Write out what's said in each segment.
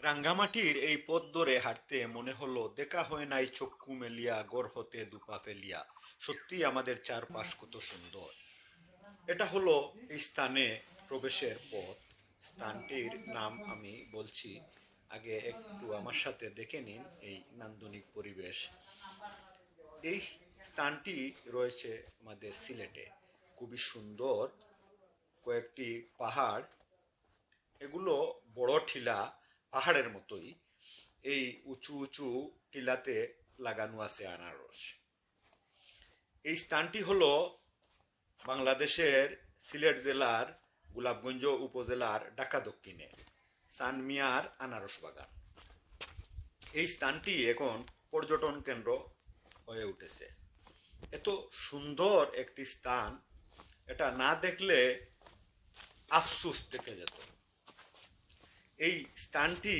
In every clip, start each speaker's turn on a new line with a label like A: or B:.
A: রাঙ্গামাটির এই পথ ধরে হাঁটতে মনে হলো দেখা হয় নাই চক্ষু মেলিয়া গড় হতে দুপা ফেলিয়া। সত্যি আমাদের চারপাশ কত সুন্দর। এটা হলো এই স্থানে প্রবেশের পথ। স্থানটির নাম আমি বলছি, আগে একটু আমার সাথে দেখে নিন এই নান্দনিক পরিবেশ। এই স্থানটি রয়েছে আমাদের সিলেটে। খুবই সুন্দর কয়েকটি পাহাড়, এগুলো বড় টিলা, পাহাড়ের মতোই। এই উঁচু উঁচু টিলাতে লাগানো আছে আনারস। এই স্থানটি হলো বাংলাদেশের সিলেট জেলার গোলাপগঞ্জ উপজেলার ঢাকা দক্ষিণে সানমিয়ার আনারস বাগান। এই স্থানটি এখন পর্যটন কেন্দ্র হয়ে উঠেছে। এত সুন্দর একটি স্থান, এটা না দেখলে আফসোস থেকে যেত। এই স্থানটি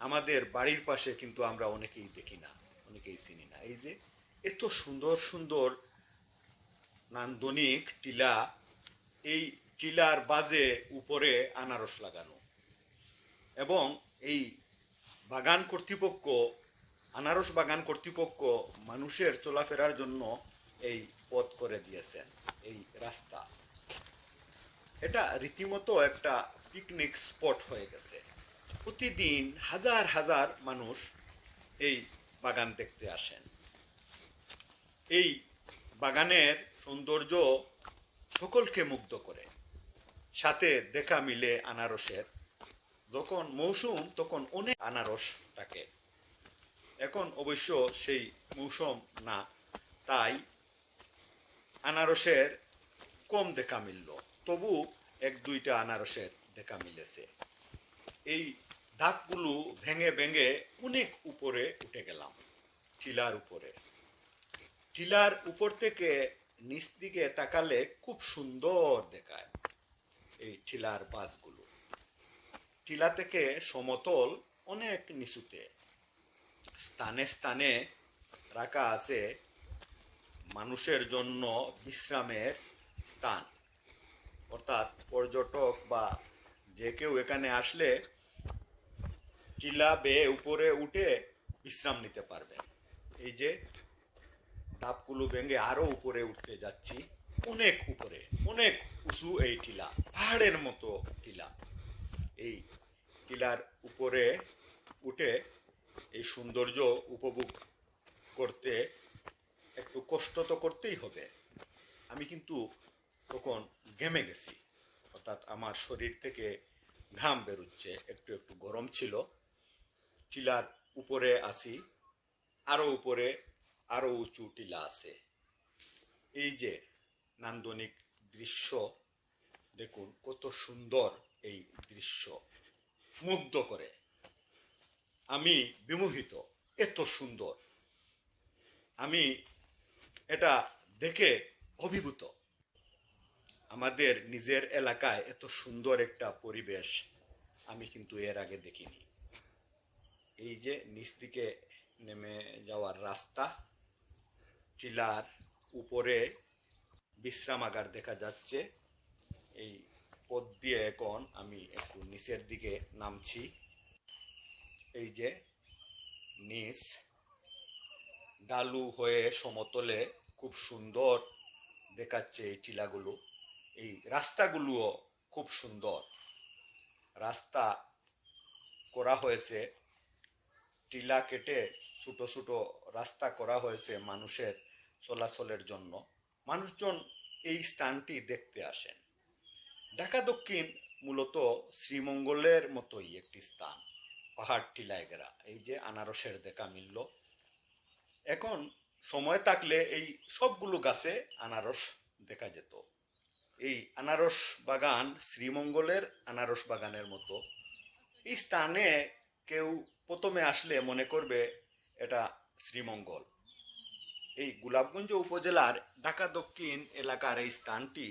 A: আমাদের বাড়ির পাশে, কিন্তু আমরা অনেকেই দেখি না, অনেকেই চিনি না। এই যে এত সুন্দর সুন্দর নান্দনিক টিলা, এই টিলার বাজে উপরে আনারস লাগানো, এবং এই বাগান কর্তৃপক্ষ, আনারস বাগান কর্তৃপক্ষ মানুষের চলাফেরার জন্য এই পথ করে দিয়েছেন, এই রাস্তা। এটা রীতিমতো একটা পিকনিক স্পট হয়ে গেছে। প্রতিদিন হাজার হাজার মানুষ এই বাগান দেখতে আসেন। এই বাগানের সৌন্দর্য সকলকে মুগ্ধ করে। সাথে দেখা মিলে আনারসের। যখন মৌসুম তখন অনেক আনারস থাকে। এখন অবশ্য সেই মৌসুম না, তাই আনারসের কম দেখা মিলল। তবু এক দুইটা আনারসের দেখা মিলেছে। এই ধাপগুলো ভেঙে ভেঙে অনেক উপরে উঠে গেলাম, টিলার উপরে। টিলার উপর থেকে নিচ দিকে তাকালে খুব সুন্দর দেখায় এই টিলার বাসগুলো। টিলা থেকে সমতল অনেক নিচুতে স্থানে স্থানে রাখা আছে মানুষের জন্য বিশ্রামের স্থান। অর্থাৎ পর্যটক বা যে কেউ এখানে আসলে টিলা বেয়ে উপরে উঠে বিশ্রাম নিতে পারবে। এই যে ধাপগুলো ভেঙে আরো উপরে উঠতে যাচ্ছি, অনেক উপরে, অনেক উঁচু এই টিলা, পাহাড়ের মতো টিলা। এই টিলার উপরে উঠে এই সৌন্দর্য উপভোগ করতে একটু কষ্ট তো করতেই হবে। আমি কিন্তু তখন ঘেমে গেছি, অর্থাৎ আমার শরীর থেকে ঘাম বেরোচ্ছে, একটু একটু গরম ছিল। টিলার উপরে আসি, আরো উপরে আরো উঁচু টিলা আছে। এই যে নান্দনিক দৃশ্য দেখুন, কত সুন্দর এই দৃশ্য, মুগ্ধ করে। আমি বিমোহিত, এত সুন্দর। আমি এটা দেখে অভিভূত। আমাদের নিজের এলাকায় এত সুন্দর একটা পরিবেশ আমি কিন্তু এর আগে দেখিনি। এই যে নিচ দিকে নেমে যাওয়ার রাস্তা, টিলার উপরে বিশ্রামাগার দেখা যাচ্ছে। এই পথ দিয়ে এখন আমি একটু নিচের দিকে নামছি। এই যে নিচ ঢালু হয়ে সমতলে খুব সুন্দর দেখাচ্ছে এই টিলাগুলো। এই রাস্তাগুলোও খুব সুন্দর রাস্তা করা হয়েছে। টিলা কেটে ছোট ছোট রাস্তা করা হয়েছে মানুষের চলাচলের জন্য। মানুষজন এই স্থানটি দেখতে আসেন। ঢাকা দক্ষিণ মূলত শ্রীমঙ্গলের মতোই একটি স্থান, পাহাড় টিলায় ঘেরা। এই যে আনারসের দেখা মিলল। এখন সময় থাকলে এই সবগুলো গাছে আনারস দেখা যেত। এই আনারস বাগান শ্রীমঙ্গলের আনারস বাগানের মতো। এই স্থানে কেউ প্রথমে আসলে মনে করবে এটা শ্রীমঙ্গল। এই গোলাপগঞ্জ উপজেলার ঢাকা দক্ষিণ এলাকার এই স্থানটি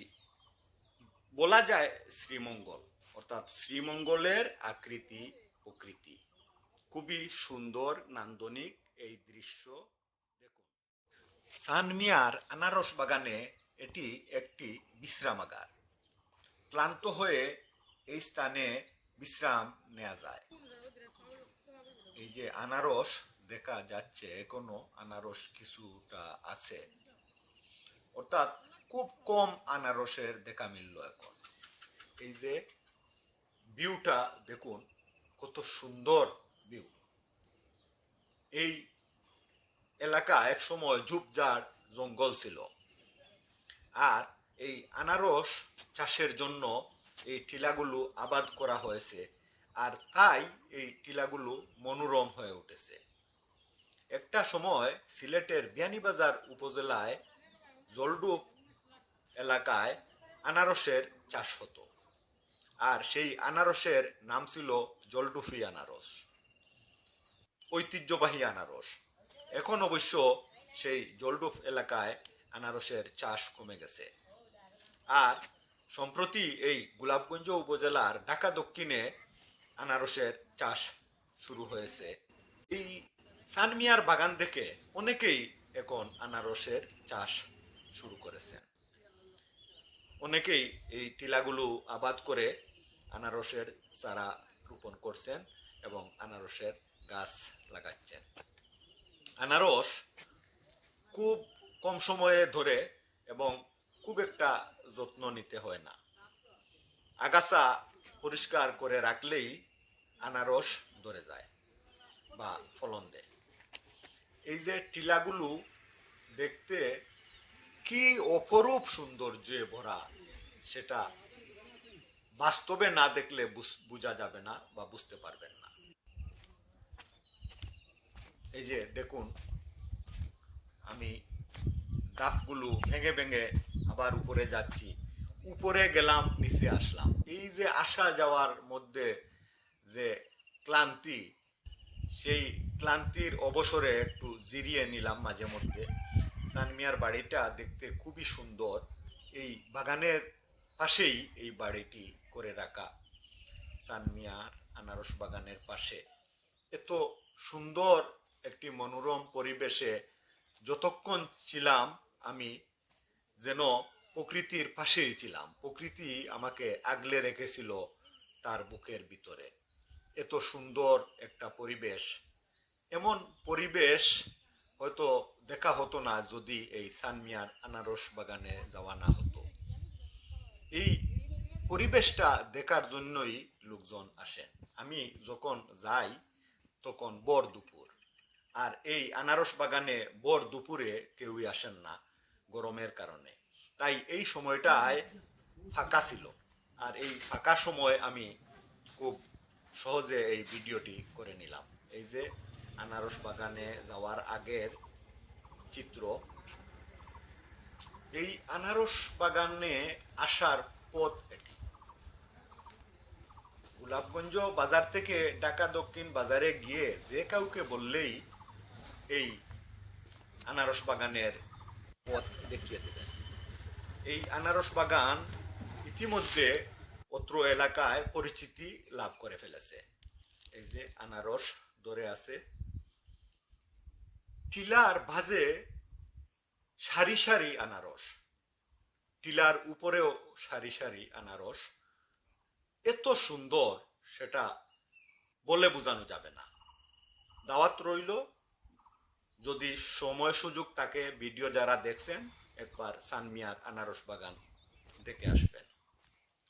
A: বলা যায় শ্রীমঙ্গল, অর্থাৎ শ্রীমঙ্গলের আকৃতি প্রকৃতি। খুবই সুন্দর নান্দনিক এই দৃশ্য দেখুন। সানমিয়ার আনারস বাগানে এটি একটি বিশ্রামাগার। ক্লান্ত হয়ে এই স্থানে বিশ্রাম নেওয়া যায়। যে আনারস দেখা যাচ্ছে, এখনো আনারস কিছুটা আছে, অর্থাৎ খুব কম আনারসের দেখা মিলল এখন। এই যে ভিউটা দেখুন, কত সুন্দর ভিউ। এই এলাকা এক সময় ঝোপঝাড় জঙ্গল ছিল, আর এই আনারস চাষের জন্য এই টিলাগুলো আবাদ করা হয়েছে, আর তাই এই টিলাগুলো মনোরম হয়ে উঠেছে। একটা সময় সিলেটের বিয়ানীবাজার উপজেলায় জলডুপ এলাকায় আনারসের চাষ হতো, আর সেই আনারসের নাম ছিল জলডুফি আনারস, ঐতিহ্যবাহী আনারস। এখন অবশ্য সেই জলডুপ এলাকায় আনারসের চাষ কমে গেছে। আর সম্প্রতি এই গোলাপগঞ্জ উপজেলার ঢাকা দক্ষিণে আনারসের চাষ শুরু হয়েছে। এই সানমিয়ার বাগান থেকে অনেকেই এখন আনারসের চাষ শুরু করেছেন। অনেকেই এই টিলাগুলো আবাদ করে আনারসের চারা রোপণ করছেন এবং আনারসের গাছ লাগাচ্ছেন। আনারস খুব কম সময়ে ধরে এবং খুব একটা যত্ন নিতে হয় না। আগাছা পরিষ্কার করে রাখলেই আনারস ধরে যায় বা ফলন দেয়। এই যে টিলাগুলো দেখতে কি অপরূপ সৌন্দর্যে ভরা, সেটা বাস্তবে না দেখলে বোঝা যাবে না বা বুঝতে পারবেন না। এই যে দেখুন, আমি ধাপগুলো ভেঙে ভেঙে আবার উপরে যাচ্ছি, উপরে গেলাম, নিচে আসলাম। এই যে আসা যাওয়ার মধ্যে যে ক্লান্তি, সেই ক্লান্তির অবসরে একটু জিরিয়ে নিলাম মাঝে মধ্যে। সানমিয়ার বাড়িটা দেখতে খুবই সুন্দর। এই বাগানের পাশেই এই বাড়িটি করে রাখা, সানমিয়ার আনারস বাগানের পাশে। এত সুন্দর একটি মনোরম পরিবেশে যতক্ষণ ছিলাম আমি যেন প্রকৃতির পাশেই ছিলাম। প্রকৃতি আমাকে আগলে রেখেছিল তার বুকের ভিতরে। এত সুন্দর একটা পরিবেশ, এমন পরিবেশ হয়তো দেখা হতো না যদি এই সানমিয়ার আনারস বাগানে যাওয়া না হতো। এই পরিবেশটা দেখার জন্যই লোকজন আসেন। আমি যখন যাই তখন ভর দুপুর, আর এই আনারস বাগানে ভর দুপুরে কেউই আসেন না গরমের কারণে। তাই এই সময়টায় ফাঁকা ছিল, আর এই ফাঁকা সময় আমি খুব সহজে এই ভিডিওটি করে নিলাম। এই যে আনারস বাগানে যাওয়ার আগের চিত্র। এই আনারস বাগানে আসার পথ এটি। গোলাপগঞ্জ বাজার থেকে ঢাকা দক্ষিণ বাজারে গিয়ে যে কাউকে বললেই এই আনারস বাগানের পথ দেখিয়ে দেবেন। এই আনারস বাগান ইতিমধ্যে অত্র এলাকায় পরিচিতি লাভ করে ফেলেছে। এই যে আনারস ধরে আছে, টিলার ভাঁজে সারি সারি আনারস, টিলার উপরেও সারি সারি আনারস। এত সুন্দর, সেটা বলে বোঝানো যাবে না। দাওয়াত রইল, যদি সময় সুযোগ থাকে, ভিডিও যারা দেখছেন একবার সানমিয়ার আনারস বাগান দেখে আসবেন।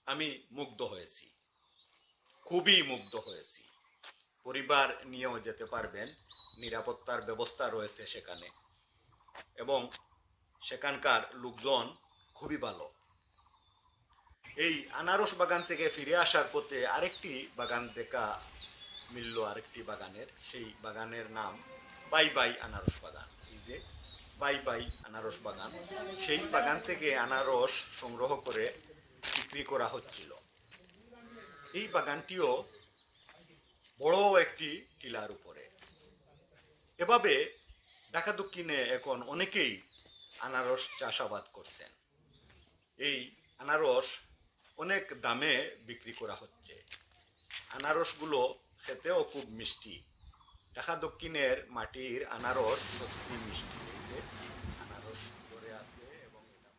A: আমি মুগ্ধ হয়েছি, খুবই মুগ্ধ হয়েছি। পরিবার নিয়েও যেতে পারবেন, নিরাপত্তার ব্যবস্থা রয়েছে সেখানে, এবং সেখানকার লোকজন খুবই ভালো। এই আনারস বাগান থেকে ফিরে আসার পথে আরেকটি বাগান দেখা মিলল, আরেকটি বাগানের। সেই বাগানের নাম বাই বাই আনারস বাগান। এই যে বাই বাই আনারস বাগান, সেই বাগান থেকে আনারস সংগ্রহ করে বিক্রি করা হচ্ছিল। এই বাগানটিও বড় একটি টিলার উপরে। এভাবে ঢাকা দক্ষিণে এখন অনেকেই আনারস চাষাবাদ করছেন। এই আনারস অনেক দামে বিক্রি করা হচ্ছে। আনারসগুলো খেতেও খুব মিষ্টি। ঢাকা দক্ষিণের মাটির আনারস সত্যি মিষ্টি। এই যে আনারস ধরে আছে এবং এটা